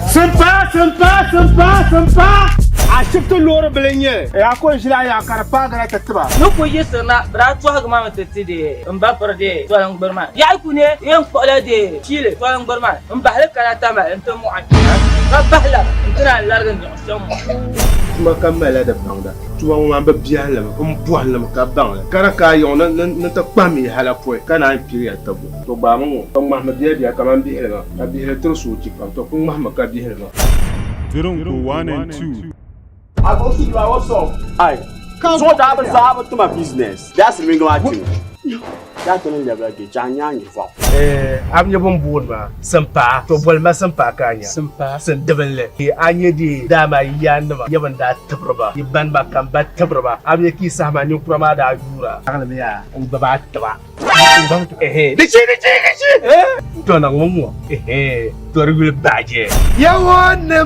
Sampa. A shifta loro bilenye. Ya ko jira ya karfa ga tattiba. No ko yesna bra to ha ma tatti de mba perde to lang barma. Ya ku ne yan kola de chile to lang barma. Mba hal kana tama anta mu an. Ba bahla intana largan de sam. Tuma kammala da bangda. Tuma ma ba biyalam buhalam ka bangla. Kana ka yon na ta kwami hala poe. Kana an piri atabu. To ba mu to Muhammad ya kaman bi helma. Ka bi helma so ci kam to kun Muhammad ka bi helma. Zirungu 1 and 2. I go see you. What's up? Aye. So what happens to my business? That's the ring of you. That's the ring of you. Janyan, you fall. I'm your board, Sampa, to Bolma Sampa Kanya. Sampa, St. Devil. Anya di Dama Yanama, Yavan that Tabraba, you ban back and bat Tabraba. I'm your key Sama, new Pramada Gura, Alamia, and Babatava. The chin, Turn on one, to a real badge. Young one, the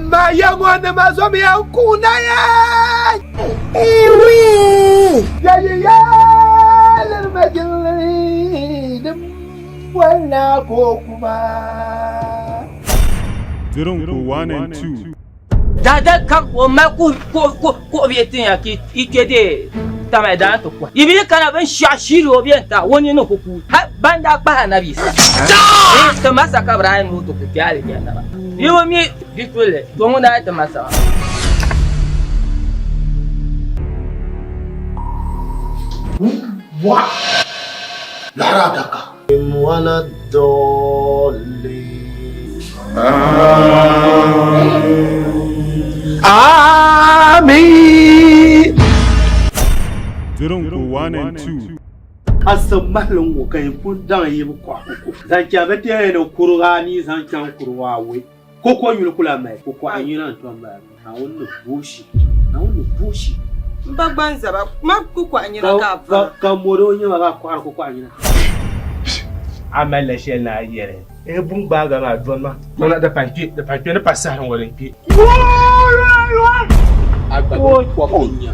Mazomia Kunaya. Little Magdalene, Wala Kokuma. Zirungu 1 and 2. Dada kan o ma ko vietin ya ki ikede tama da to kwa. Ibi kana ban shashiri o bienta woni no kuku. Ha banda pa na bisa. To masa kabra no to ku kyale kyana. Yo mi bitule to mo na ta masa. What? Laradaka. Mwana dole. Amen. Zirungu 1 and 2. Asamalon wo kan pun dan yi kwa ko. Zan kya bete no kurani zan kyan kurwa we. Koko yulu kula mai koko anyina to ma. Na wonno boshi. Mbagbanza ba ma kuku anyina ka fa. Ka moro nya ba kwa koko anyina. Amala shela yere. Bung baga ma doma. Mona da panpi ne passa han wolen pi. Agba kwa konya.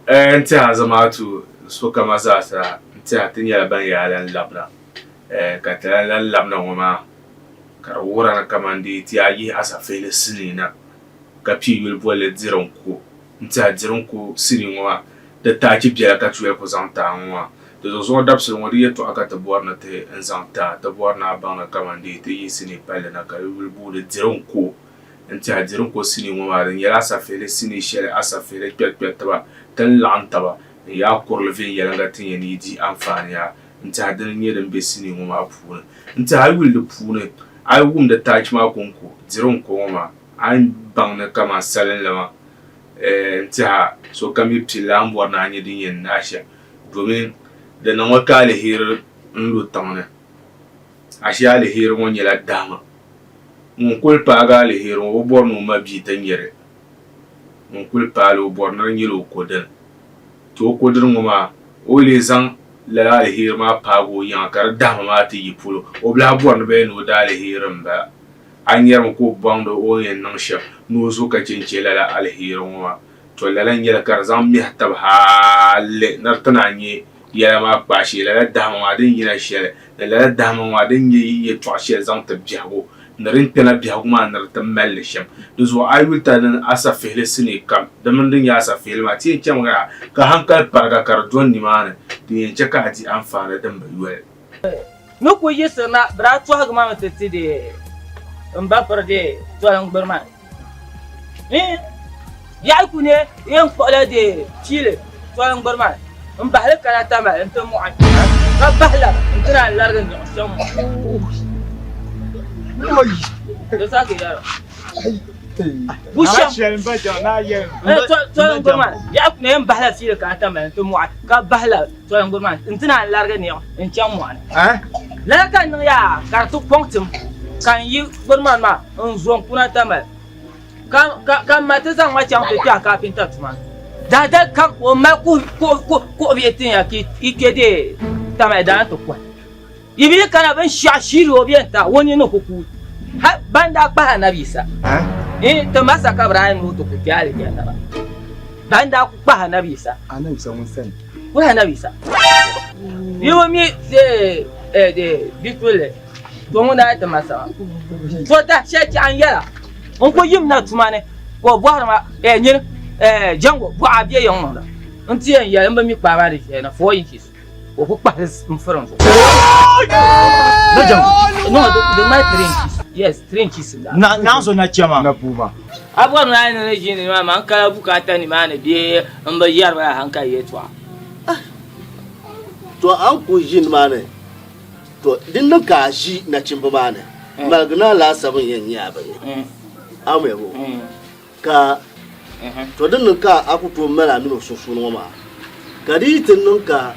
Nti azamatu so kama sasa nti atinya ban yalan labna ka talan labna wama karawura na kamandi ti ayi asa fele sinina ka pi yul bole dironko nti adironko sirinwa da taji biya ka tuwe ko zanta anwa da zo dapsul wori yeto aka tabuar na te nzanta tabuar na bana kamandi ti yisini pale na ka yul bole dironko nti adironko sirinwa rin yala asa fele sini shele asa fele pet taba tan la'antaba ya kurlufin yalanga tin yani di amfani ya nta hadin yedin besini mu ma puna nta haywil da puna ai wum da tachi ma kunku ziron ko ma an bang na kama salin lama nta so kami pilam warna anyi din yin nasha domin da nan waka alheri nlu tamna ashi alheri won yala dama mun kulpa ga alheri wo borno mabi tan yere mun kulpa lo bornar yelo kodan to kodin mu ma o le zan la alheri ma pago yan kar dama ma ti yipulo o bla borno be no da alherin ba an yar ko bando o yen nan sha no zo ka cince la alheri ma to lalan yela kar zan mi hatab halle nartana nye yela ma bashi la dama ma din yina shele la dama ma din yi to shele zan tabjago narin tana biya kuma nar ta melle sham duzo ayyuta nan asa fehle sine kam da mun din ya asa fehle ma ti kyam ga ka hankal parga kar don ni mana din ce ka ji amfana dan bayuwa No ko yesna bra to ha ma tatti de mba perde to lang barma. Ya ku ne yan kola de chile to lang barma. Mba hal kana tama anta mu an. Ka bahla intana largan de sam. Yo sa ke yaro. Busha. Tuan Gurman, ya aku ni bahla sih dekat taman tu muat. Kau bahla Tuan Gurman, intena larga ni, encang muat. Larga ni ya, kartu pongcem, kan you Gurman ma, zuang puna taman. Kan mata sang macam tu dia kapinta cuma. Dah kan, aku vietin ya, ikede taman dah tu kuat. Ibi kan apa syashiri obienta, wani no kuku. Ha banda apa na bisa. Masa kabra mu to ku kyale kyana ba. Banda ku ba na bisa. Ana bisa mun sani. Ku na bisa. Yo mi de bitule. to mun da ta masa to da sheki an yara on ko yim na tumane ko bohar ma nyin jango bo abiye yon no nti yan ya mba mi pa ba de na 4 inches o ko pa mfran so no jango no do my 3 inches yes 3 inches na so na chama na puma abwa na ne jini ma man kala bukata ni ma ne bi mba yar ba hanka yetwa to an ku jin ma ne to din nan ka shi na cimba ma ne magana la sabon yan ya ba ne amebo ka to din nan ka aku to mala mino so no ma ka di tin nan ka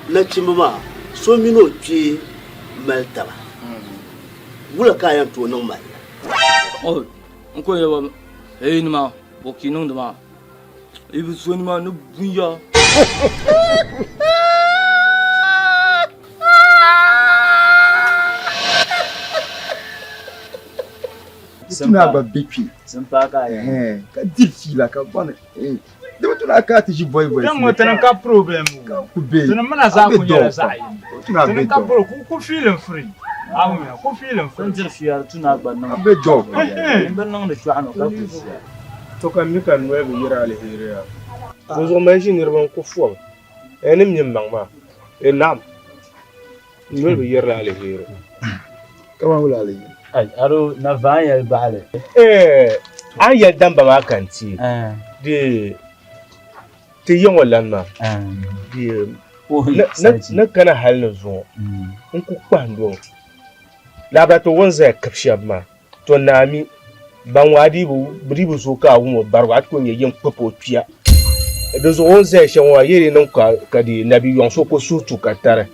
na cimba ma so mino pi maltaba wula kayan to nan ma oh nko yo ni ma bokinung de ma ibu so ni ma no bunya tuna ba BP sampa ka ya ka dilfi la ka bana da tuna ka ti ji boy dan wata ka problem ku be tuna mana za ku yara sai tuna be ka bro ku feeling free awu ya ku feeling free kun fiyar tuna ba nan be job ban nan da shu'ano ka ku to kan mi kan we bi yira alheri ya to zo mai shi nirban ku fuwa enim nyim bangma nam we bi yira alheri kama wala alheri ai aro na vanya bale an yadda ba ma kanti de te yon lan ma de na kana halin zo in ku kwando labato wonza kapshab ma to nami ban wadi bu bribu so ka wu mo barwa ko ne yin popo pia de zo wonza she wa yiri nan ka di nabi yon so ko sutu ka tare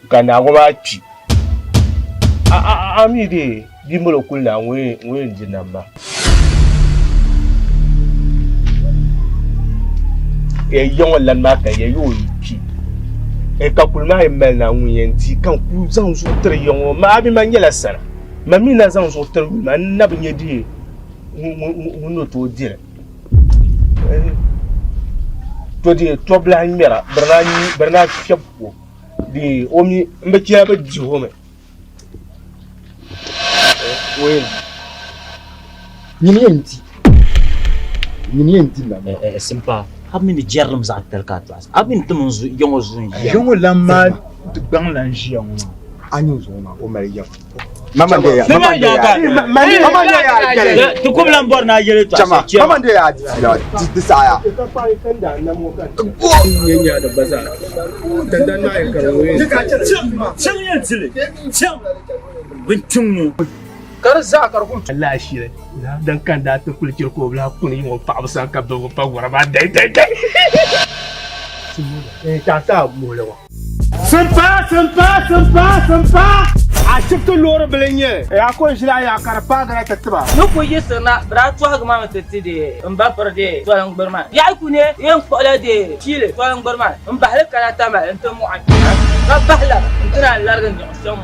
kana go ma pi ami de dimolo kula we njinamba yon lan ma ka ye yo pi ka kulma e mel na nguyenti kan ku zan so tre yon ma abi man yela sara ma mi na zan so tre ma na binye di no to dire to di to bla mera berna fiapo di omi mbekia ba di home oui ni yenti la simpa abin jarrum za ta ka tas abin tumun yongo zun ya yongo lamma bang lan jiang anyu zo na o mari ya mama de ya to ko lan bor na yele to mama de ya di saya ka fa kan da na mo kan yenya da baza dan na yin karwe cin yin zile cin bintun kar za kar kun Allah shi ne dan kan da ta kulkir ko bla kun yi won fa san ka do pa gora ba dai ta mo le wa sampa a shifto loro belenye ya ko jira ya karpa ga ta tiba no ko yesna bra to ha ma tati de mba perde to an barma ya ku ne yan ko la de chile to an barma mba halka ta ma anta mu an ka bahla intana largan de sam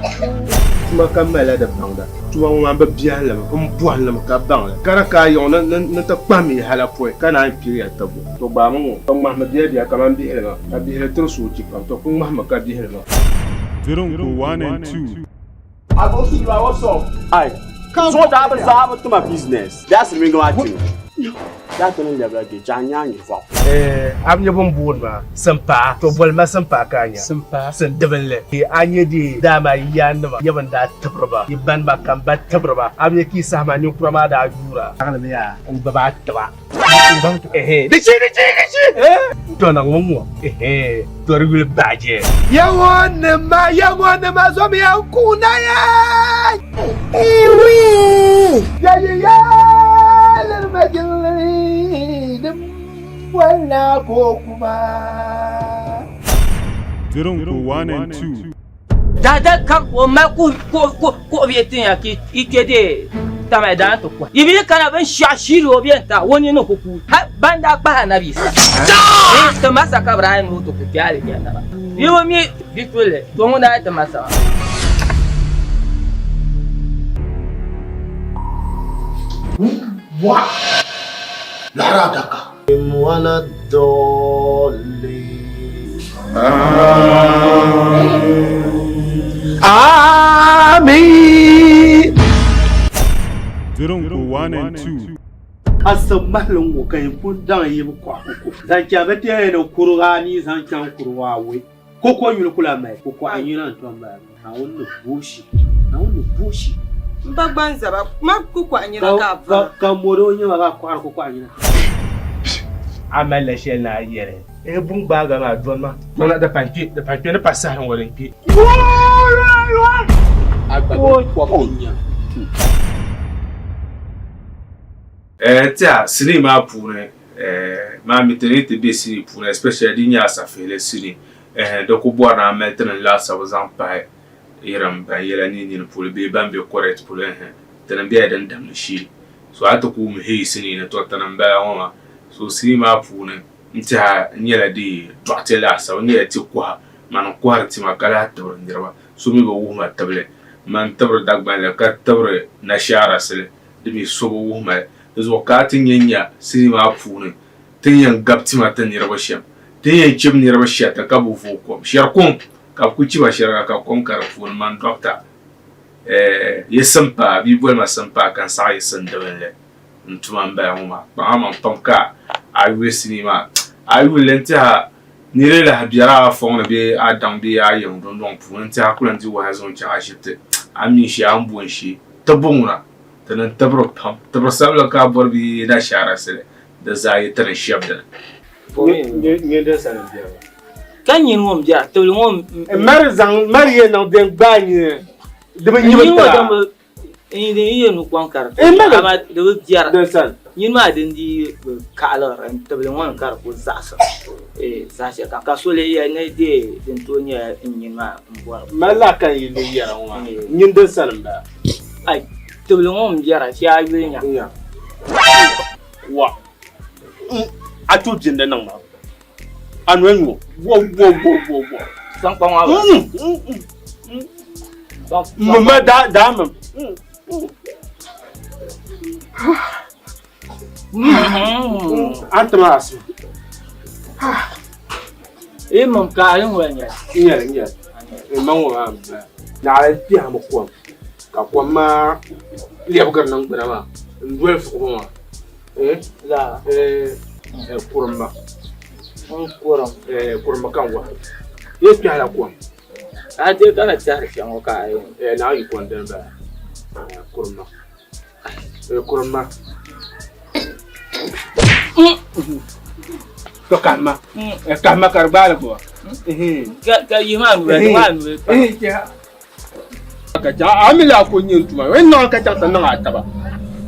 kuma kammala da bangda tuma ma ba biya la buwan la ka bangla kara ka yon na ta kwami hala poe kana piri ya tabu to ba mu to Muhammad ya kaman bi helma ka bi hel tur su ci to kun Muhammad ka bi helma Zirungu 1 and 2. I go see you, what's up? Aye. So that happens to my business. That's the ring of you. That's the name of the Janyang. I'm your boon ma sampa to bol ma sampa kanya sampa san dabale anye di dama yanma yaban da tabraba yiban ba kan ba tabraba am yaki sama ni kuma da jura kana ya an ba ta da shi to na mu to rigul baje yawon ma zo mi an kuna ya wala ko kuma Zirungu 1 and 2. dada kan o ma ko bietin ya ki ikede tama da to kwa ibi kana ban shashiri o bienta woni no kuku banda pa na bi to masa ka Ibrahim to ku tiare ya na yo mi bitule to mo na ta masa wa laradaka ولا الضالين Amen. 1 and 2. Asam mahlon wo kan pun dan yi kwa ko. Dan ja bete no kurani zan kan kurwa we. Koko yul kula mai koko anyina to ba. Na wonu bushi. Na wonu bushi. Mbagbanza ba ma kuku anyina ka va. Ka moro nyima ga kwa koko anyina. Amala she na yere. E bun ba ga ma don ma. Don da panki ne passa han wolen pi. Agba ko pinya. Tia sini ma pune ma mitene te be sini pune especially dinya sa fele sini do ko bo na metene la sa bazan pa iram ba yela ni pour be bambe correct pour tenen be dan dam shi so ato ku mu he sini ne to tanan ba wama so sini ma pune nta nyela di dote la sa ni eti kwa man kwarti makala to ndirwa so mi bo wuma table man tabre dagban la ka tabre na shara sele dimi so bo wuma zo katin yanya sima puni tin yan gapti mata ni rabasham tin yan chim ni rabashya ta kabu fu ko sharkum ka ku ci ba shara ka kon kar fu man doctor yesampa bi bol ma sampa kan sa yesan da wele ntuma mba huma ba ma tonka ayu sinima ayu lenta ni re la biara fon be adam be ayon don fu nta kulan di wa hazon cha ashite ami shi an buwan shi tabunna tanan tabro pam tabro sabla ka borbi da shara sele da zai tan shabda ne da sanan biya kan yin wom ja to wom mariye na den gbani de ba nyi ba de yin kwan kar ma de biya da san yin ma den di ka ala ran to wom kar ko zasa zasa ka so le ya ne de den to nya yin ma mbwa malaka yin ne yara wa nyin da sanan ba ai to le ngom jara sia yenya wa atu jinda nan ma anwenwo wo sang pang wa mama da mam antras mam ka yin wanya nya mam wa na ti am ko ka kwama liabgar nan gbara ma ndwel fu ko ma la kurma kuram kan wa yesu ala kwam ade kana tsari shan ka ayo na yi kwanda ba kurma to kalma karbala ko ka yiman wa kacha amila ko nyin tuma wen non kacha tan nga taba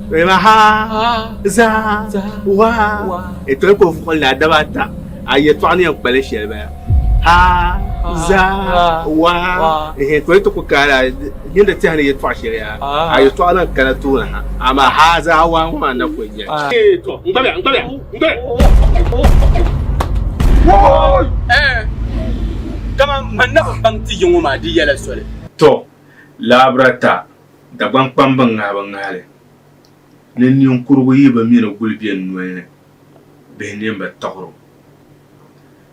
we ma ha za wa e to ko fu la daba ta aye to ani en pele shelba ha za wa e to ko kala yinda ti hani yet fa sheria aye to ana kala to na ama ha za wa ma na ko nya e to ngbe kama manna ban ti yungu ma di yala sole to labrata da ban pamban ngale ne ni kurgo yiba mi no gulbiyan noyene be ne ba tawro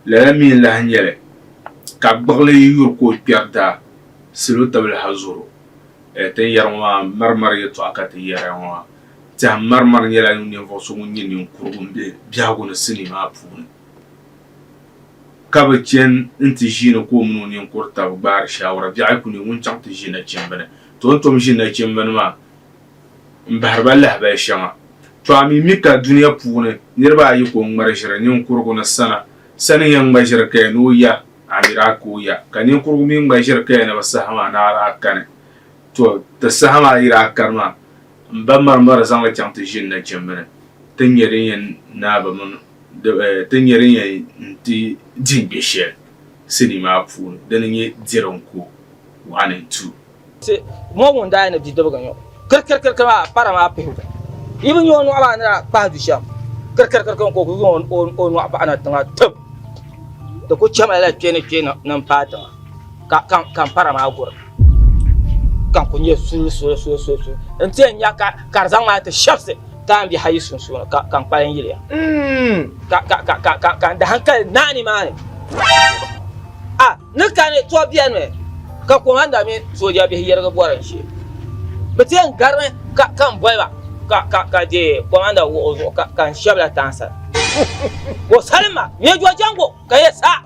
la mi la hanyele ka bagle yur ko pierda selo tabel hazuru te yarma marmar yeto akata yarama ta marmar yela ni vo so ngi ni kurgo be biago no sinima pun kaba chen inti jina ko mun ni kurta bar shawara bi'a kuni mun chanta jina chembane to jina chembane ma mbarba la ba shama to ami mika duniya pune nirba yi ko ngmar shira ni kurgo na sana yang ba shira kay no ya amira ko ya kanin kurgo mi ngba shira kay na basahama na ara kane to ta sahama ira karma mbamar mar zanga chanta jina chembane tanyerin na ba mun tanyerin ya nti jingbe shel sinima pun dan nye dironko 1 and 2 se mo won da na di dobo ganyo kar para ma pe ibn yo no aba na pa du sham kar ko on wa ana tanga tab da ko chama la kene nan pata kan para ma gur kan ko nye su enten ya kar zang ma ta shafse ta bi hayi sun kan payan yile ka da hankali nani ma ne ne ka ne to biya ne ka komanda mi soja bi yerga boran shi beten garne kan boyba ka de komanda wo kan shabla tansa wo salma me jo jango ka yasa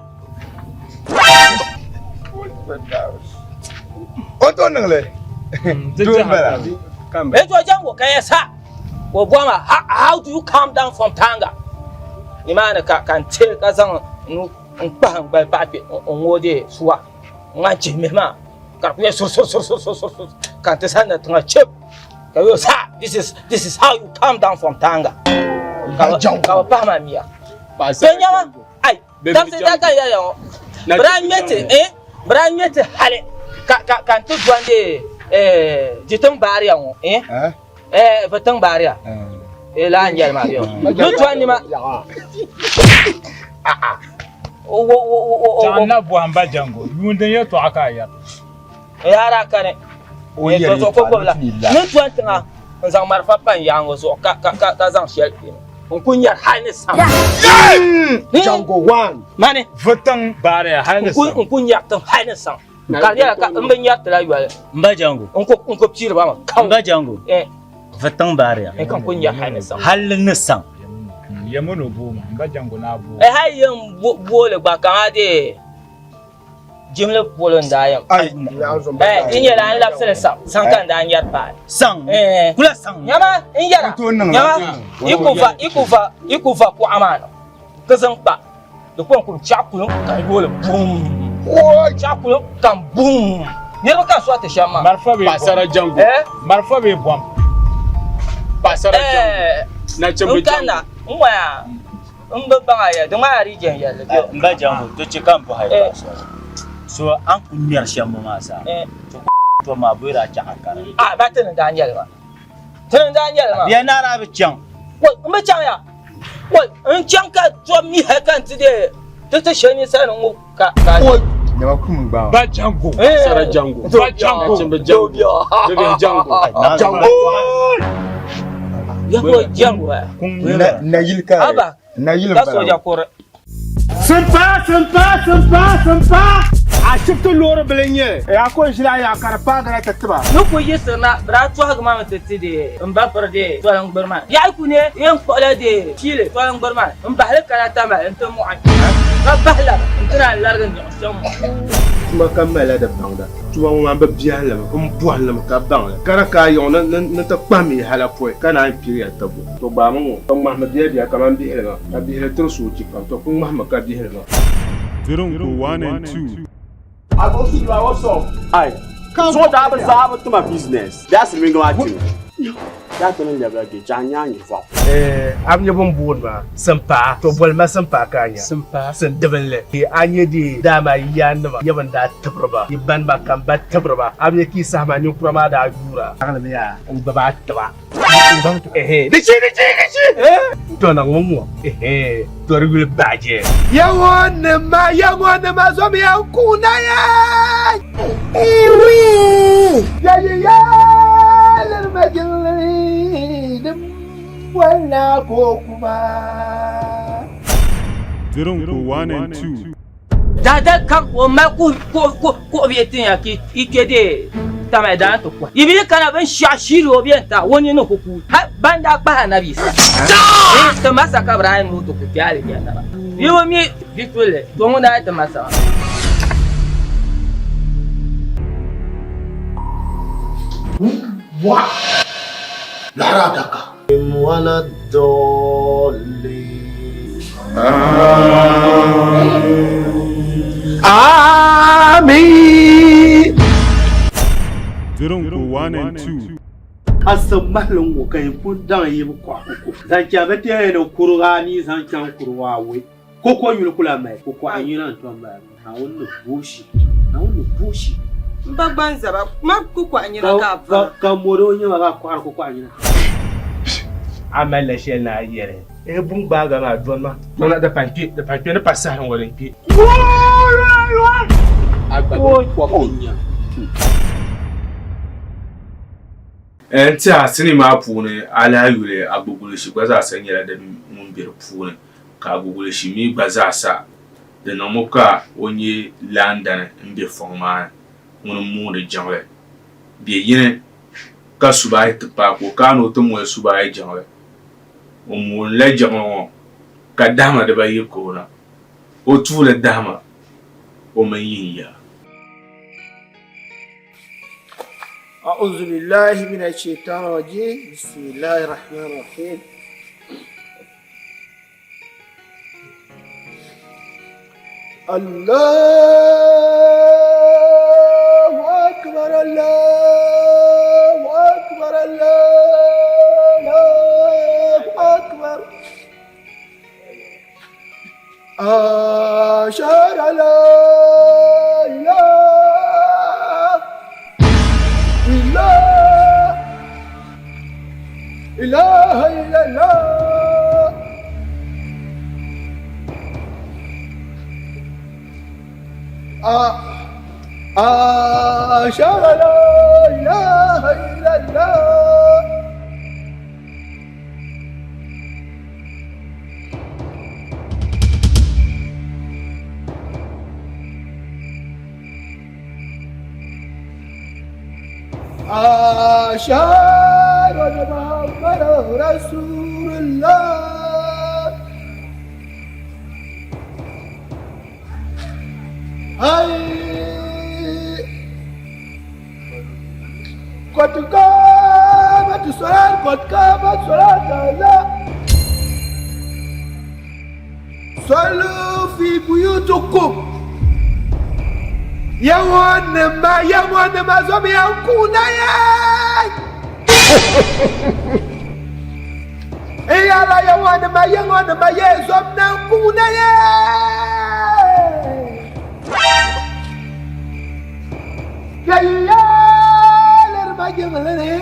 Oto nangle. Dumbala. Me jo jango ka yasa wo boma how do you calm down from tanga imana kan te ka san nkpa ngba papi onwode suwa ngachi mema ka ku so kan te sana tunga chip ka yo sa this is how you calm down from tanga ka pa ma mia senya ai tam se daga ya yo branyete hale kan tu duande jitang bari on batang bari la anjal ma yo lu tuani ma na buamba jango yunde yo to aka ya yara kane to ko la lu tuanta nzang marfa pan yango so ka zang shel on kunya haines sam Jango one mane vatang bare haines on kunya tan haines sam kaliya ka mbanya tla ywa mba jango on ko ptir ba ma mba jango vatang bare kan kunya haines sam halin nisam yamono buma mba jango na bu hayen bole ba kan ade jimle bolon dayam inye la an lapsele sang kan da nyar pa sang kula sang nyama inyara nyama ikufa ku amana kazan pa da kun chakulun kan bole boom chakulun kan boom ne ba ka so ta shama marfa be pasara jango marfa be bom pasara jango na chembe kana umaya umba banga ya duma rijen ya mba jango to chikampo hai so an kunyar shamu masa to ma buira ta hakara ba tan Daniel ba tan Daniel ma ya na rabi can wai umba can ya wai in can ka to mi hakan tide ta shani sanin mu ka ne ma kuma ba jango sara jango ba jango chembe jango bebe jango ya ko jango na yilka aba na yilka ka soja ko Sampa! A shifta lura bilinye. Ya ko shira ya karfa ga ta tiba. Nuku yisna bra to ga ma tati in ba farde to an gurma. Ya ku ne yan kola de chile to an gurma. In ba halka ta ma in to mu an. Ka bahla in tana largan da san mu. Kuma kammala da bangda. Tuwa mu ba biya la mu buwa la ka bangla. Kara ka yo na ta kwami hala foi. Kana an piriya tabo. To ba mu to Muhammad ya kaman bi helga. Ka bi hel tur su ci kan to kun Muhammad ka bi helga. Zirungu 1 and 2. I go see you, what's up? Aye. So that was to my business. That's the ring of you. That's the level of the Janya. I'm your boon ba. Sampa to bol ma sampa kanya. Sampa san devele. Anye di dama yanma yaban da tabraba. Iban ba kan ba tabraba. Am yaki sama ni kuma da gura. Kana me ya. Un baba tawa. Dici. To na ngomo. To rigul baje. Yawon ma zo mi an kuna ya. Ya. Lar majin wala ko kuma. Zirungu 1 and 2. Dada kan o ma ko biyetin ya ki ikede tama da to ko ibi kana ban shashiri o biyanta woni no ku banda ba nabi sa to masa ka Ibrahim no to ku kyale ya na yo mi bitule to mun da ta masa wa lara daka wala dolli Amin. Zirungu 1 and 2. Asam mahlung wo kan pun dan yi kwa ko zan kya bete no kurga ni zan kyan kurwa we koko yul kula mai koko anyina to ba ha wonno bushi Mbagbanza ba ma kuku anyina ka moro nya ga kwa koko anyina Amala she na yere. Bun ba ga ma don ma. Don da panke ne passa han wurin ki. Enti a sinima puni ala yule agbugule shi gwaza san yara da mun bir puni ka agbugule shi mi gwaza sa da namuka onye landan mbe foma ŋun muuni jiŋli be yini ka subahi ti paaki o kaani o ti moli subahi jiŋli o muunila jiŋli ŋɔ ka dahima dibayi koona o tuuli dahima o min yinya. أعوذ بالله من الشيطان الرجيم بسم الله الرحمن الرحيم الله أكبر الله أكبر الله أكبر أشهد أن لا إله إلا الله أشهد أن لا إله إلا الله أشهد أن محمدا رسول الله هاي قد قامت الصلاة قد قامت صلاة الله صلوا في بيوتكم يوم ما زم يكون يا لا يوم ما يزم نكون يا لرمجملني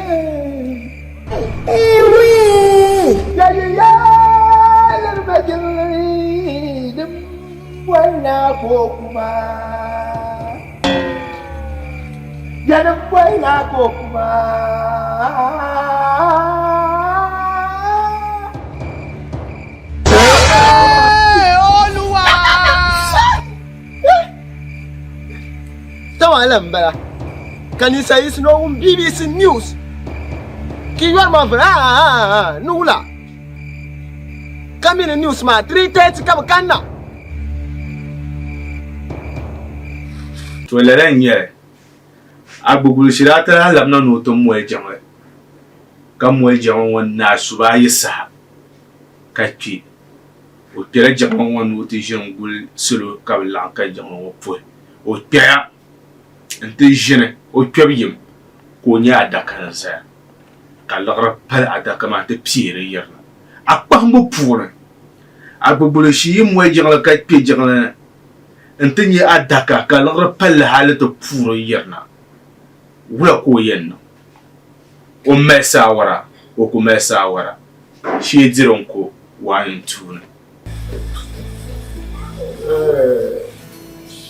يا لرمجملني دم ولا فوقما Jangan buat aku tahu alam bala. Kanisa is no BBC News. Kiwar mafra nula. Kami ni news ma 3:30 kama kana. Tueleren ye. Agbugulu shirata lamna no to moye jangle ka moye jangon wonna suba yisa ka ki o tere jangon wonu ti jengul sulu ka la ka jangon po o tea ente jene o twabiyem ko nya adaka sa ka lagra pal adaka ma te piere yerna akpa mbo pure agbugulu shi moye jangle ka pi jangle ente nya adaka ka lagra pal halatu pure yerna wula ko yenno o mesa wara o ko mesa wara shi diron ko 1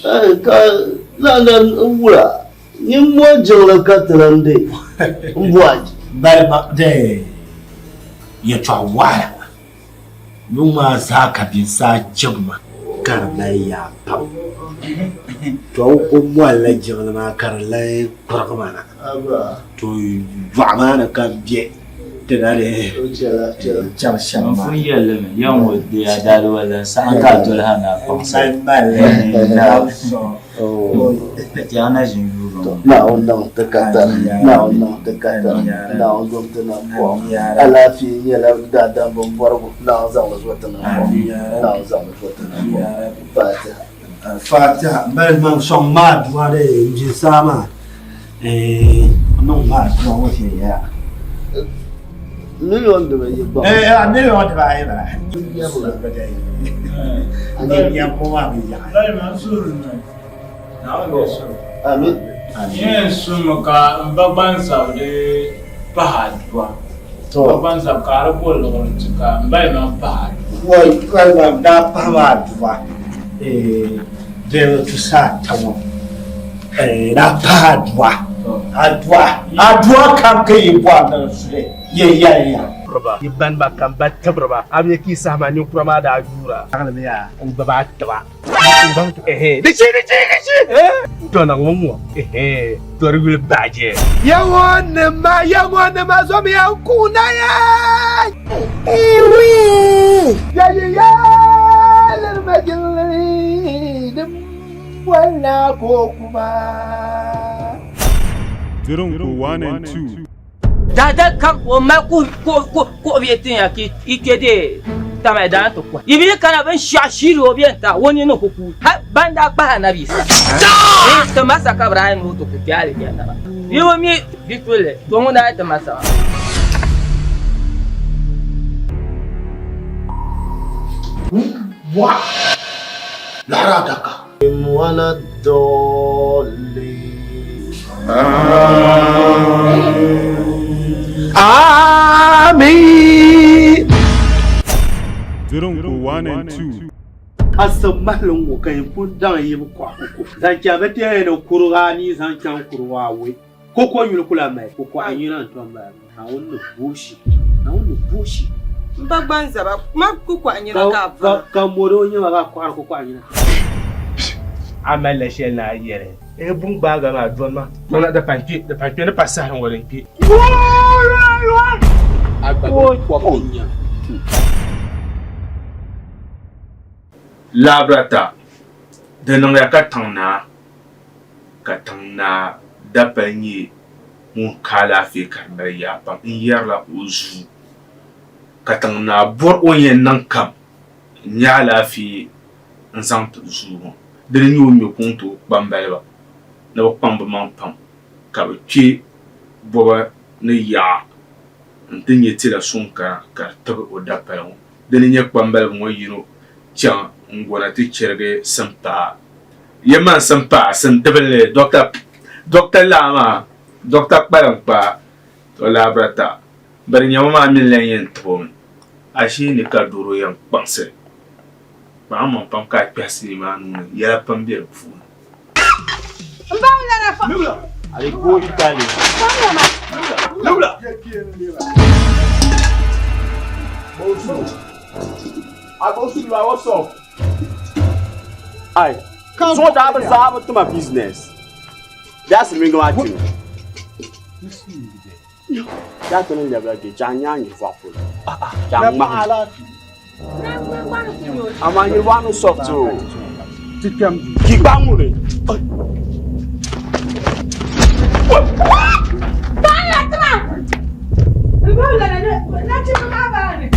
2 ka lanan wula ni mo jongla katrande mboaji balba de ya tawala numa zaka bin sa jigma karnaya pam to ko wala jigna ma karlay qarqmana to wa'mana kan je tadare jam sham fu yelle yan wodi ya dalu wala san ka to hana fa sai mal na so jana jinjuro na on takata na on tana ko ala fi yela da da bon borgo na za wa watana na za wa watana Fatiha mal man song ma dwa de ji sama no ma dwa wo she ya million de ba million de ba ya bu ba de ani ya ko ma bi ya dai mansur na go amin yesu maka mbagban saude pahadwa to mbagban sa karbo lo tika mbai ma pahad wo ka da pahadwa Deve tu sa tawo na padwa adwa kam ke ibwa na sule ye tabraba yiban ba kan ba tabraba abiye ki sama ni kurama da jura agala ya an baba taba dici to na ngomo to rigul baje yawon ma zo mi an kuna ya ya lar magin dum wala ko kuma Zirungu 1 and 2. Dada kan o ma ko vietin ya ki ikede tama da to kwa ibi kana ban shashiri o bienta woni no kuku banda pa na bisa to masa kabra no to ku kyale kyana yo mi bitule to mo da ta masa wa lara daka wala dole Amin. Zirungu 1 and 2. Asamalon wo kan pun dan yi kwa zan kya bete no kurani zan kyan kurwa we koko yul kula mai koko anyina to ba na wonno boshi Mbagbanza ba ma kuku anyina ka ka moro nya ba kwa koko anyina amala shel na yere bung baga ma doma mona da panti ne passa han wolen pi labrata da nan ya katangna da panyi mun kala fi karnar ya pam in yarla uzu katangna bor onyen nan kam nya la fi nzam tuzu dere nyu mi kuntu bambalba na ba pam man pam ka bi boba ne ya ntinye tila sunka ka tabe o da pam dere nye bambal mo yino chan ngona ti cherge sampa yema sampa san tabele doctor lama doctor parampa to labrata bari nyama ma min len yen tobon ashi ni ka duro yan panse ba ma pam ka pesi ma nu ya pam bi fu mbawla na fa ali ko itali lula Agosu la what's up? Ai, so da ba za to my business. That's me go at you. That's when the blood janya you for food. Jama. Ama you want to soft too. Tikam kibamure. Bala tama. Mbawla na chifu mabani.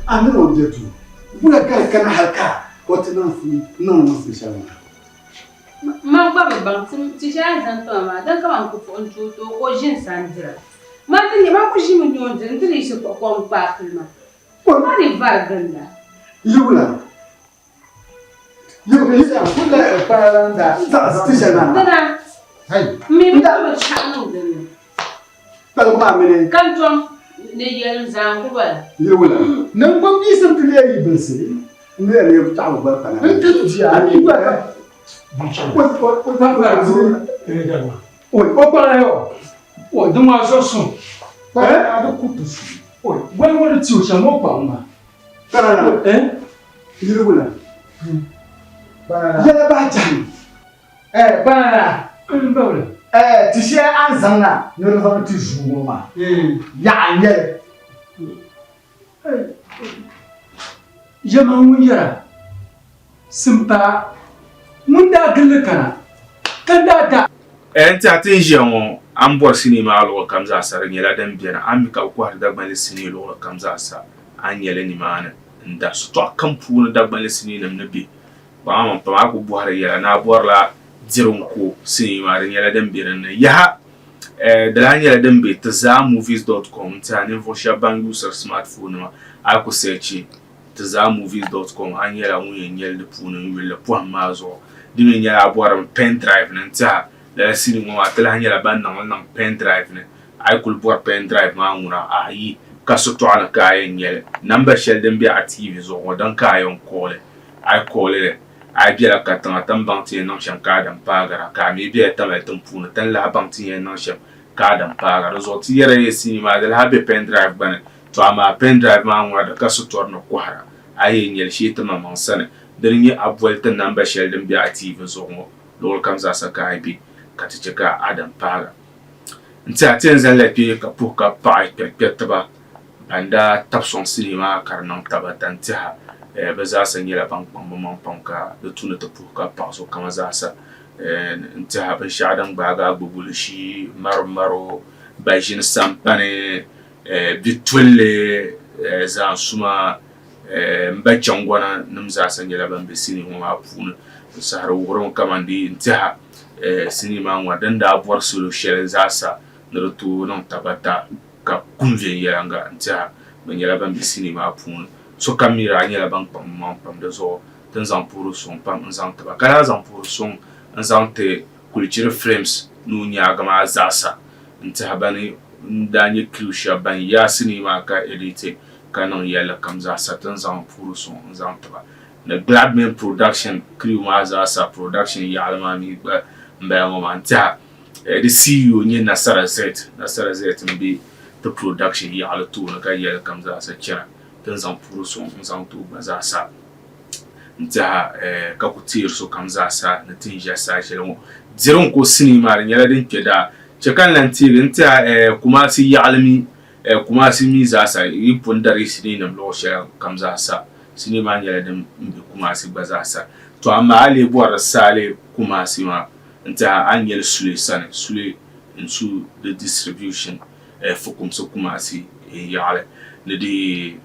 I'm not there too. Who can halka? What no special. Mamma bang ti ja zan to ma dan ka man ku fon to ko jin san dira. Ma tin ma ku shi mun yon din tin shi ko ko ba kulma. Ma ni varganda. Yula. Yula is a full paranda. Station. Dana. Hey. Mi ba chanu din. Ba ma mene. Kan tom ne yel zan ku ba. Yula. Nan ba bi san tule yi bilsi. Ne ne ta ba kana. Ntu ji ani ba. Oi, opa yo. Oi, do ma so sun. A do kutu. Oi, wani ti o chamo pa ma. Kana Yula. Yala ba jan. Bana. Mbawle. Ti she an zanga, no no ti juwo ma. Ya anye. Jama wuya. Simpa mun da gille kana. Kan da enti atin jengo an bor sinima alo kamza sar nyela dan biena an ka ko har da ban sini lo kamza sa an yele ni mana nda sto kan pu da ban sini nam nabi ba man pa ko bo har yela na bor la jirun ko sinima ran yela dan biena ya Delanya Dembe, TazaMovies.com, Tani Vosha Bang user smartphone, I could search TazaMovies.com, Anyela Win, the Pune, will the poor Mazo, Dimia Aboram pen drive, and Ta, the sitting on Telanya Bandam pen drive, I could board pen drive Mauna, i.e. Kasotwana Kai and Yell, number shall then be at TVs or Dankai on call it. I call it. I be a Catanatam Bounty and Nosham Card and Pagara, maybe a Tamatum Puna, Tella Bounty and Nosham Card and Pagara, result here cinema, the happy pen drive banner, to a pen drive man where the Casotorno Quara. I in Yell sheet on my son, the ring up well the number shall then be at TVs or more. Lord comes as a guy be Katichaka Adam Paga. And Satins and let you Kapuka Pie Petaba. And that taps on cinema carnum tabatantia, Bazasa and Yella Bank Panka, the tuna to Puka Paso Kamazasa, and to have a Shadang Baga, Bubulishi, Maro, Bajin Sampane, Bitwille, Zansuma, Bachangwana, Namzas and Yella Bambini, Wapun, Sahara Woron Kamandi, Intaha, cinema, Wadenda, Borsulu, Shelazasa, the two non tabata. Kunve yanga ntia menyela ban bisini ma pun so kamira nyela ban pam de zo tan zan puru son pam zan taba kala zan puru son zan te culture frames nu nya gama zasa ntia bani ndanye klusha ban ya sinima ka edite kanon yela kam zasa tan zan puru son zan taba the Gladman production crew ma zasa production ya almami ba mba ntia the CEO nye Nasara Z mbi the production here all to na kai comes as a channel then some puro son some to bazasa nta kakutir so comes as a natinja sa chelo zeron ko cinema nyala din keda chekan lantir nta kumasi yalmi kumasi mi zasa ipon dari sinina lo shela comes as a cinema nyala din kumasi bazasa to amma ale boar sale kumasi ma nta angel sule into the distribution fokum so kumasi yale ne di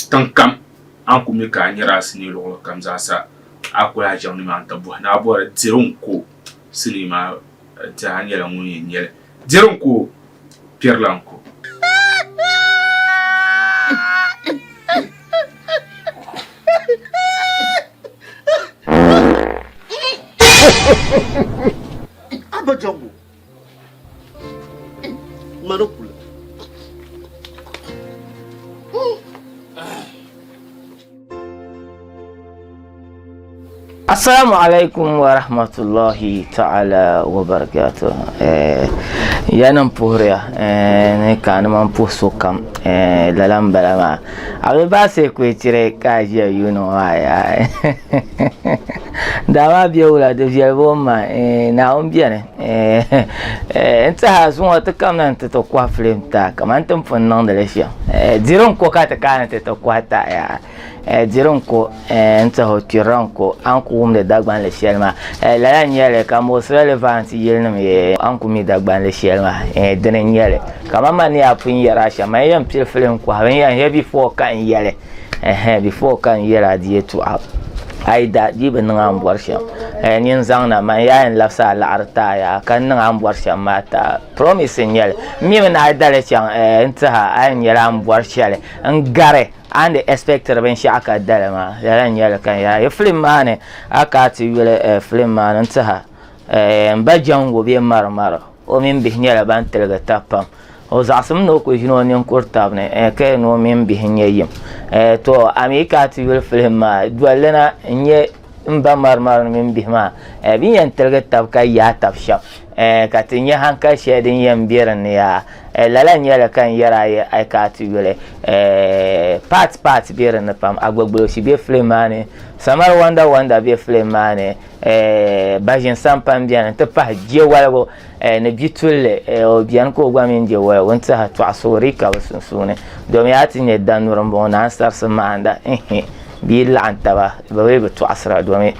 tankam an kumi ka nyara sini lo kam za sa akula jawni man tabu na bora dirun ko sinima ta hanyar mun yele dirun ko pierlanko Abajango Manopula. Assalamu alaikum wa rahmatullahi ta'ala wa barakatuh. Yanan puhriya ne kan man puso kam lalam balama abe ba se ko tire ka je yuno aya dawa biyola de jelbo ma na on bien enta hasun wata kam nan ta kwa flame ta kaman tan fonnan da lafiya diron ko ka ta kana ta kwa ta ya diron ko enta ho tiran ko an ku umde dagban le shelma la nyele ka mo relevant yelnam ye an ku mi dagban le shelma denen yele kama mani apun yara sha mai yan pil flame ko han yan he before kan yele before kan yela die to up aida jibin ngam borsha nin zangna man yayin lafsa la'arta ya kan ngam borsha mata promise nyel mi na dale chan intaha ayin yala am borsha ngare and expected ben shi aka dale ma yayin yala kan ya film mane aka ti wele film man intaha mbajan go be mar o min bihnyala ban telga tapam o zasum no ko jino nin kurtabne ke no min bihinyayim to amika ti wil film ma dwalena nye mba mar min bihma bi yan telga tabka ya tafsha ka tinya hanka shedin yan biran ya lalan yala kan yara ya ai ka ti wile part biran pam agbogbo shi be film mane samar wanda be film mane bajin sampan bian te pa je walgo ne bitulle o bian ko gwa min je wa wonta ha to asori ka sunsune do mi ati ne dan rombo na sar samanda bi la antaba ba we to asra do mi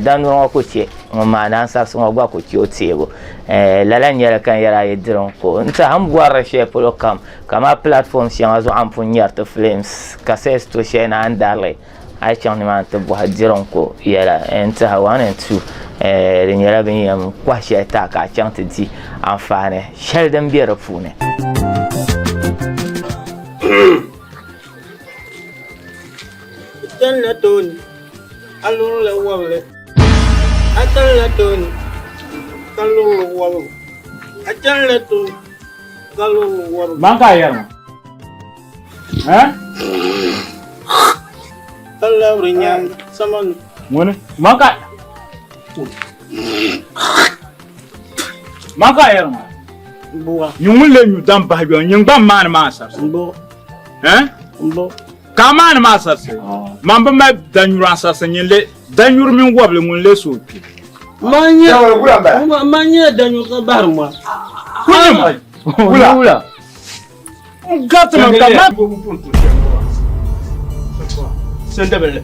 dan ron ko ce mo ma na sar so gwa ko ci o tebo lalan yara kan yara yedron ko nta ham gwara she program kama platform si azu am punyar to films kases to she na andale ai chon ni man to bo hadiron ko yara nta 1 and 2 di nyɛla bin yɛn kɔhi shɛli taa ka a chaŋ ti di anfaani shɛli din bɛ di puuni. Atalla Tony, alun la wale. Atalla Tony, kalun la wale. Atalla Tony, kalun la wale. Mangka ya? Hah? Allah berinya sama. Mana? Mangka. Mangka ya? Buah. Yung le yung dampah biang yung bam mana masa. Buah. Hah? Buah. Kamana masa se. Mamba ma danyura sasa nyele danyur min wable mun le so. Manya danyu ka barma. Ula. Gata man kama. Senda bele.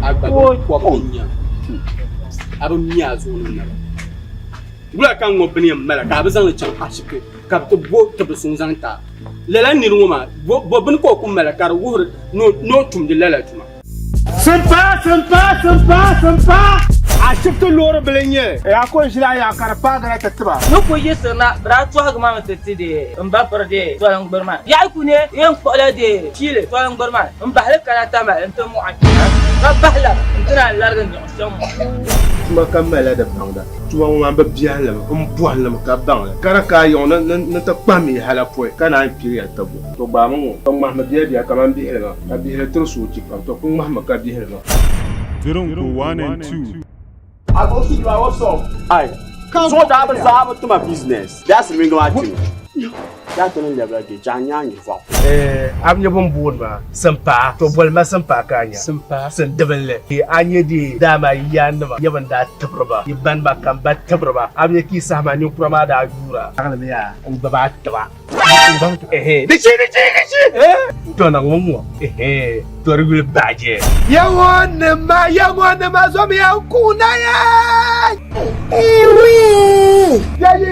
Agba ko pinya. Abu miya zo nan. Bula kan ngo bini mala ka bazan chan ashike. Ka to bo to sun zanta. Lala ni ngoma bo bin ko kum mala kar wuhur no tum di lala tuma. Sampa. A shifta lora belenye. Ya ko shira ya karfa ga ta tiba. No ko yesna bra to ha ma tati de mba perde to an gurma. Ya ku ne yan ko la de chile to an gurma. Mba halka na tama anta mu akira. Ka bahla intana largan ni osam. Tuma kammala da bangda. Tuma mo mamba biala mo boala mo ka bangla. Kara ka yon na ta kwami hala poe kana an piri ya tabu. To ba mo to Muhammad ya kaman bi helma. Ka bi hel tursu ci kam to kun Muhammad ka bi helma. Zirungu 1 and 2. I go to you what's up? Ai. So da ba sa ba to my business. That's me go at you. Ya to no lebra ke janya ni fa. Am nyabon buon ba. Sampa to bol ma sampa kanya. Sampa san daballe. Anye di dama yanma yaban da tabraba. Yiban ba kan ba tabraba. Am yaki sama ni kuma da gura. Kana me ya an ba taba. Dici. To na ngomo. To rigul baje. Yawon ma zo mi an kuna ya.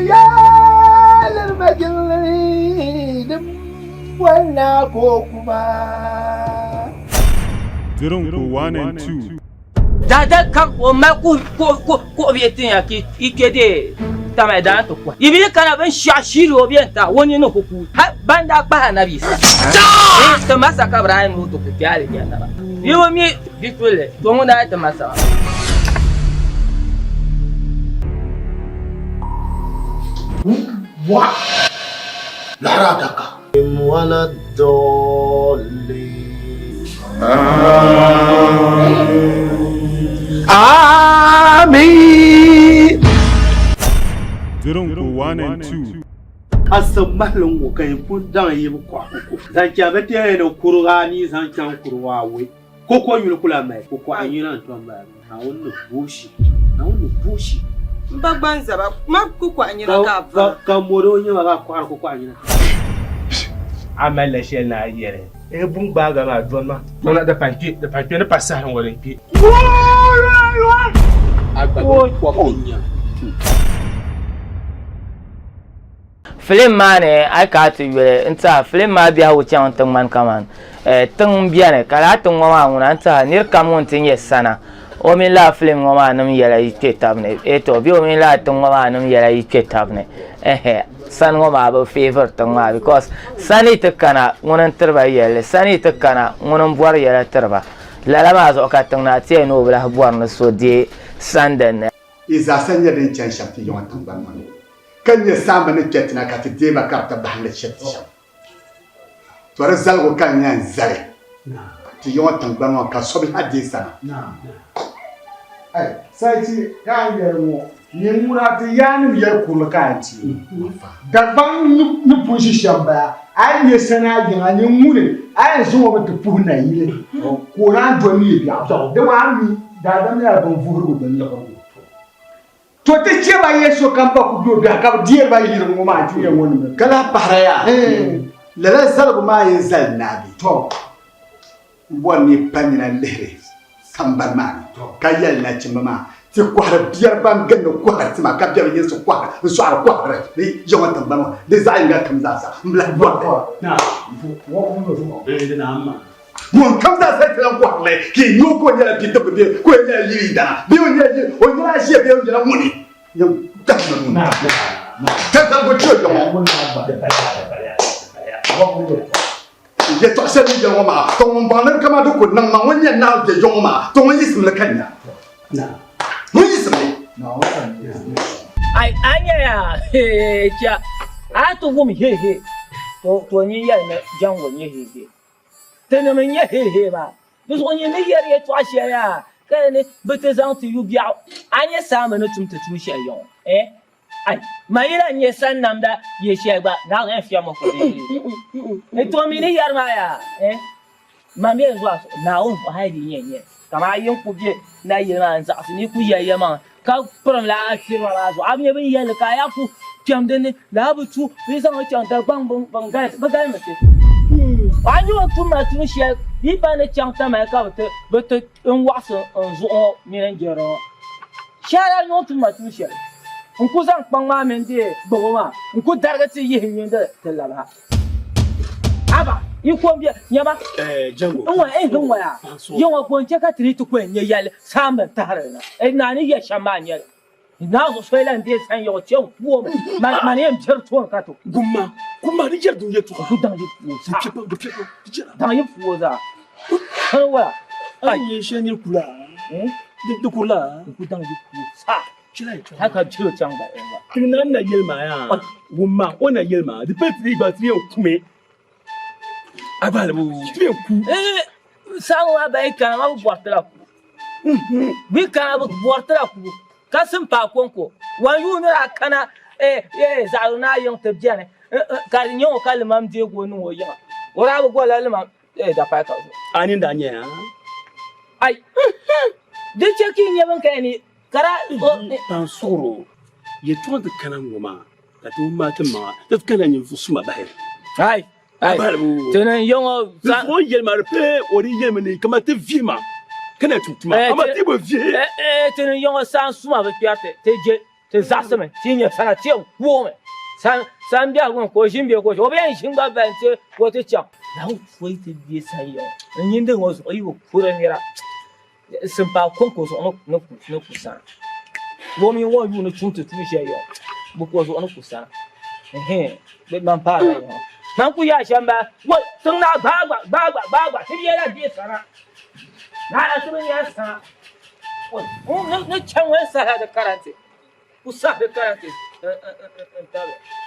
Ya. Lalmajin wala ko kuma. Zirungu 1 and 2. Dada kan o ma ko bietin ya ki ikede tama da to kwa. Ibi kana ban shashiri o bienta woni no koku. Ha banda pa na bisa. To masa ka Ibrahim no to kutiale ya na. Yo mi bitule to mo na ta masa. What? Laradaka. Wala doli. Amin. Zirungu 1 and 2. Asamalon wo kan pun dan yi kwa ko. Zan ja bete no kurga ni zan kan kurwa we. Koko yulu kula mai koko anyina to ma. Ha wonno bushi. Mbagbanza ba ma kukwa anyina ka fa. Ka moro nya ga kwa koko anyina. Amala shel na yere. Bung baga ma doma. Mona da panki ne pasar ngoren ki. Agba ko pinya. Film mane ai ka tu yele nta film ma biya wucin tun man kaman tun biya ne kala tun wa ma nta nir kamun tin yesana o min la film wa ma nam yela yite tabne to bi o min la tun wa ma nam yela yite tabne san wa ma ba favor tun ma because sani takana ngonan terba yele sani takana ngonan buar yela terba la ma zo ka tun na tie no bla buar no so die sandan iza sanya din chan shafti yon tan ban man kan ya samba ne ketina ka ti deba ka ta bahla shafti sham to razal go kan yan zare ti yon tan ban ka sobi hadisa ai sai ti kan ya mo ni mura ti yanu ya kula kan ti da ban ni position ba ai ne sana yin an mure ai so wa ta puna yile ko ran do ni biya da wa mi da dan ya ban furu ban la to te cheba yeso kamba ku do da ka die ba yiri mo ma ti en woni kala paraya la la zalbu ma yin zal nabi to woni panina lere samba ma ka yal na chimba ma ti ko har biyar ban ganno ko har ti ma ka biyar yeso ko har so ar ko har ni joma tan ban de za inga kam za sa mbla bo na wo ko no so be de na amma Mon comme ça c'est un quoi mais qui nous connaît la petite bébé quoi il y a l'ida bien on y a j'ai bien on y a money yam ta non ta ta go tu non je to se ni jama ma ton ban kama do ko nan ma wonya na je jama ma ton yi sim la kanya na mun yi sim na ai anya ya cha a to gum he to ni ya ne jango ni he tene men ye he ba dus on ye ne ye to ashe ya ka ne bete zan tu yu bia anya sa ma no tum te tu she yon ai mayira nye san namda ye she ba na ran fia mo ko e to mi ni yar ma ya ma me zo na on ko haidi nye kama yin ku je na yi ma za su ni ku ye ma ka pram la asir wala zo abin bin ye ka ya ku kyam de ne la bu tu bi san o chang da bang bang ga ba ga ma te anyo tu ma tu she bi ba ne chang ta ma ka ba te en wa so en zo mi ren jero shara no tu ma tu she nku zan kpang ma men de bo ma nku darga ti yi hin de la ba aba iko bia nyama jango nwa nwa ya yo ko nche ka tri tu ko nye yale samba tare na na ni ya shama nye na zo so la ndi san yo che wo ma ne mjer to ka to gumma ni jer du yetu ku dan yi fu sa dan yi fu za wa ai ye shenir kula de kula ku dan yi fu sa haka ciro can ba ba tunan na yelma ya gumma ona yelma de petri ba tri okume abale bu tri oku sanwa ba ikana ma bortala ku bi kana ba bortala ku kasim pa konko wan yu ne akana zaruna yin tabjane ka nyo kalmam de go no yin ora ba go lalma da fa ka anin da nya ai de cheki ne ban kai ni kara tan soro ye to de kana ngoma ka to ma ta ma da kana ni fusuma bahir ai tenen yongo za ko yel mar pe ori yel meni kama te vima kana tutuma ama te bo vie tenen yongo san suma ba piate te je te zasame tinye sana tie wo me san bia gon ko shin bia ko o bien shin ba ban te ko te chang na foi te bia san yo nyin de ngo so yi ko pura mira simpa konko so no kusa wo mi wo yu no chuntu tu she yo bu ko so no kusa be man pa yo man ku ya shamba wo tun na ba ti ye la bi sana na la tu ya sana wo no chan wa sa da karante kusa da karante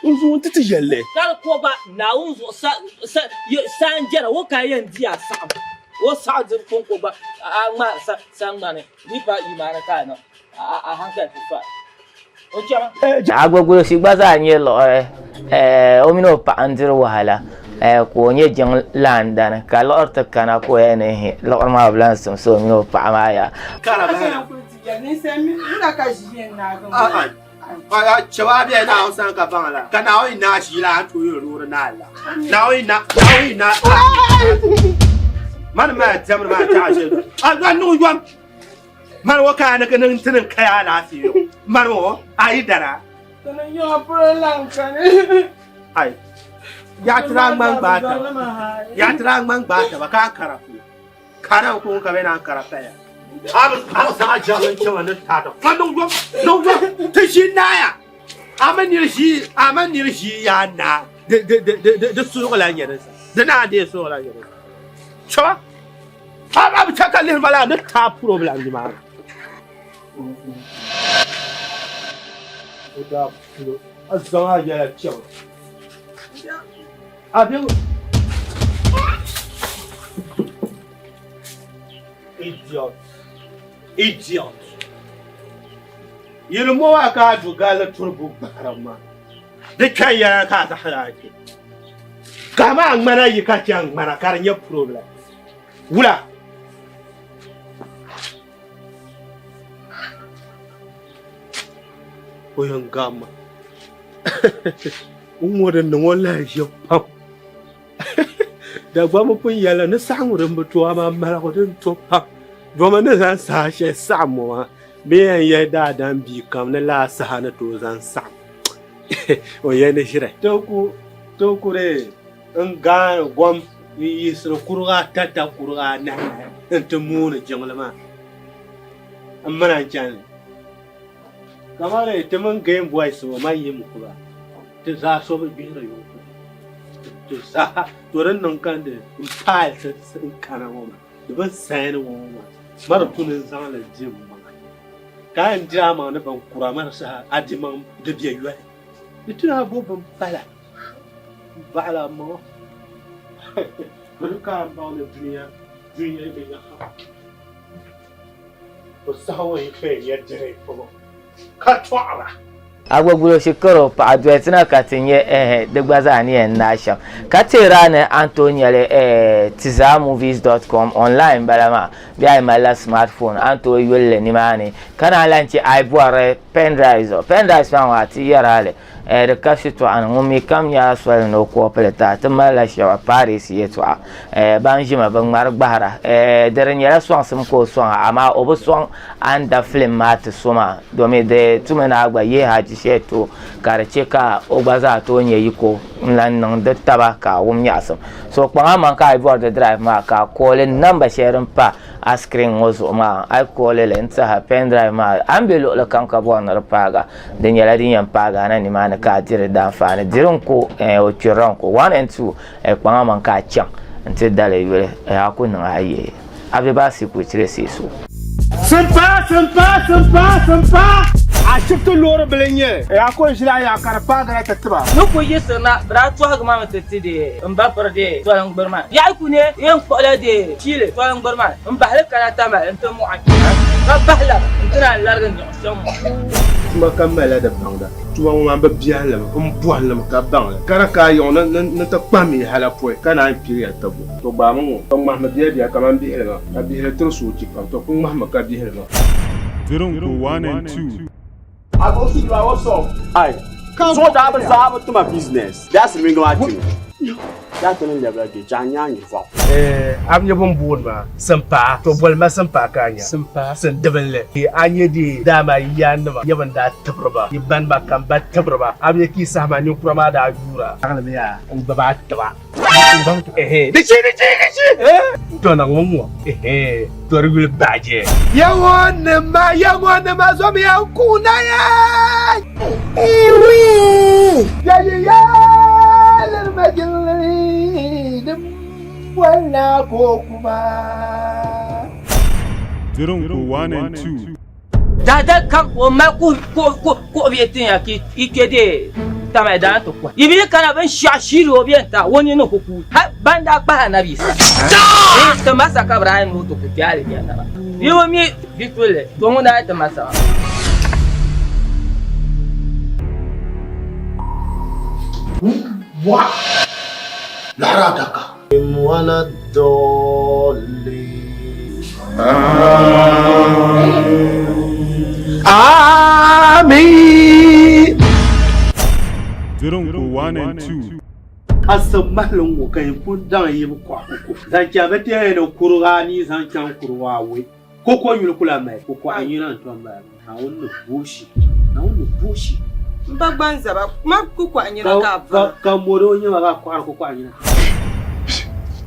unzu titi yelle kar ko ba na unzu san jera wo kayan dia sa wo sa jin konko ba ma san mane ni pa imara ka no a hanka fa o chama agwagwo sigbaza nye lo omino pa andir wahala ko nye jeng landan ka lor ta kana ko ene lor ma blan som so omino pa ma ya kala ba ni semi ina ka jien na go chawa bia na san ka bangala kana o ina shi la tu yo ru na la na o ina man ma jamr ma ta je a nu yom man wo kana kan tin kaya la fi yo man wo ai dara tan yo pro lang kan ai ya trang mang ba ta ba ka karafu kana ko ka be na karata ya am sa jalan cewa na ta da fa no ta shi na ya amanir shi ya na da su ko la nyere da na de so la nyere cewa ba ta kallin bala da ta problem ni ma da azama ya cewa abin idiot yirmo wa ka dugala turbu bakarama da kai ya ka ta halaki kama an mana yi ka kyan mana karnya problem wula oyan gama waɗannan wallahi ya fam da ba mu kun yala na samu ran mutuwa ma mara kudin to fam domin na zan sa shi samu ma me yan ya da dan bi kam na la sa na to zan sam o ya ne shire to ku re in ga gom yisra kurga tata kurga na ente mona janglama amana chan kamare teman game boy so ma yim kura te za so be bira yo te za to ran nan kan de pile se kana woma de ban sai ne woma mar tunin zan la jim ma kan drama ne ban kura mar sa adiman de biya yo itu abo ban pala bala mo Mereka bawa dunia ini nak. Usahawan itu ya jadi pun. Kacau. Agwagulo shikoro pa adwetina katinye degbazani nation katirane antoniale tizamovies.com online balama bia mala smartphone anto yolle ni mani kana lanchi iboire pendrive fa wati yarale de kashito an ngumi kam ya swal no ko peleta tamala shawa paris yeto banjima bangmar gbara derenya so ansem ko so ama oboso anda film mat soma domi de tumena agba ye haji sheto karcheka ogbaza to nye yiko lan nan de tabaka wum yasam so kwanga man ka ivoire de drive ma ka call number share pa a screen ozo ma I call le nta pen drive ma ambelo le kanka bona paga de nyala din yan paga na ni man ka dire dan fa ne dirin ko o chiron ko 1 and 2 kwanga man ka chan nte dale yule akun na aye abeba si ku tire siso Sempa. Accepte l'or belenye. E ako jila ya karpa ga tatba. No ko yesna bra to ha ma tatide. Mba perde to lang berma. Ya ku ne yan ko la de chile to lang berma. Mba hal kana tama anta mu akira. Ba bahla intana largan jom. Tuma kamala da bangda. Tuma mo ba biala mo boalam ka bangla. Kara ka yon na ta kwami hala poe kana impiri atabu. To ba mo to Muhammad ya kaman bi helma. Ka bi hel to su ci kam to ko Muhammad ka bi helma. Zirungu 1 and 2. I go see you what's up. Aye. So that happens to my business. That's the ring of you. That's the level of the Janya you fall. I'm your boon ma. Sampa to bol ma sampa kanya. Sampa sen devele. Anye di dama yanma yaban da tabraba. Iban ba kan ba tabraba. Am ye ki sama nyu prama da jura. Kan le ya. Un baba taba. Dici. To na ngomo. To rigul baje. Yawon ma zo mi an kuna ya. Ya. Ler majin dem wala ko kuma. Zirungu 1 and 2. Dada kan o ma ko bietin ya ki ikede tama da to kwa. Ibi kana ban shashiri o bienta woni no koku. Ha banda pa na bi. To masa kabra no to ku tiare ya na. Yo mi bitule to mo da ta masa. What? Laradaka. Wala dolly. Amen. Zirungu 1 and 2. Asamalon wo kan pun dan yi kwa ko. Dan ja bete no kurga ni san kan kurwa we. Koko yul kula mai koko anyina to ba. Na wonno boshi. Mbagbanza ba ma kuku anyina ka fa. Ka moro nyima ga kwa kuku anyina.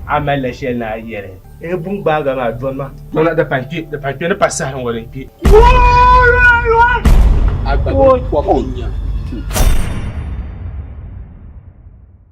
Amala she na yere. E bun ba ga ma don ma. Don da panki ne passa han wolen pi. Agba ko ko